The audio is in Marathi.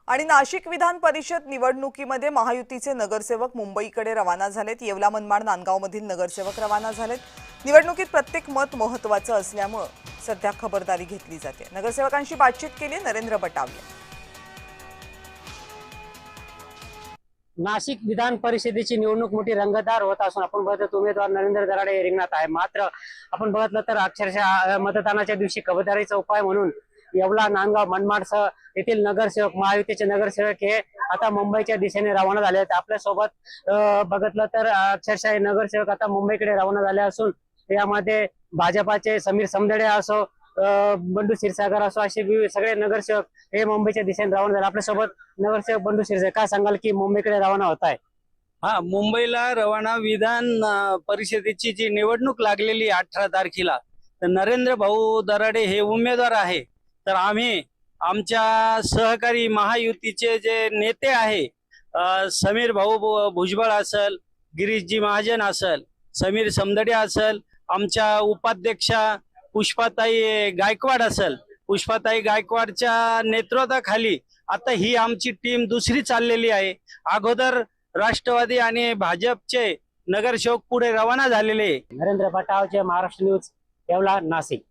आणि नाशिक विधान परिषद निवडणुकीमध्ये महायुतीचे नगरसेवक मुंबईकडे रवाना झालेत। येवला मनमाड नांदगावमधील नगरसेवक रवाना झालेत। निवडणुकीत प्रत्येक मत महत्त्वाचं असल्यामुळे सध्या खबरदारी घेतली जाते। नगरसेवकांशी बातचीत केली नरेंद्र बटावले। नाशिक विधान परिषदेची निवडणूक मोठी रंगतदार होत असून आपण बघतो उमेदवार नरेंद्र दराडे रिंगणात आहे। मात्र आपण बघितलं तर अक्षरशः मतदानाच्या दिवशी खबरदारीचा उपाय म्हणून येवला नांदगाव मनमाडसह येथील नगरसेवक महायुतीचे नगरसेवक हे आता मुंबईच्या दिशेने रवाना झाले आहेत। आपल्यासोबत बघितलं तर अक्षरशः हे नगरसेवक आता मुंबईकडे रवाना झाले असून यामध्ये भाजपाचे समीर समदडे असो बंडू क्षीरसागर असो असे सगळे नगरसेवक हे मुंबईच्या दिशेने रवाना झाले। आपल्यासोबत नगरसेवक बंडू क्षीरसागर, काय सांगाल की मुंबईकडे रवाना होत आहे? हा, मुंबईला रवाना विधान परिषदेची जी निवडणूक लागलेली 18 तारखेला, तर नरेंद्र भाऊ दराडे हे उमेदवार आहे। तर आम्ही आमच्या सहकारी महायुतीचे जे नेते आहे, समीर भाऊ भुजबळ असेल, गिरीशजी महाजन असेल, समीर समदडे असेल, आमच्या उपाध्यक्षा पुष्पाताई गायकवाड असेल, पुष्पाताई गायकवाडच्या नेतृत्वाखाली आता ही आमची टीम दुसरी चाललेली आहे। अगोदर राष्ट्रवादी आणि भाजपचे नगरसेवक पुढे रवाना झालेले। नरेंद्र बटावचे, महाराष्ट्र न्यूज, येवला, नाशिक।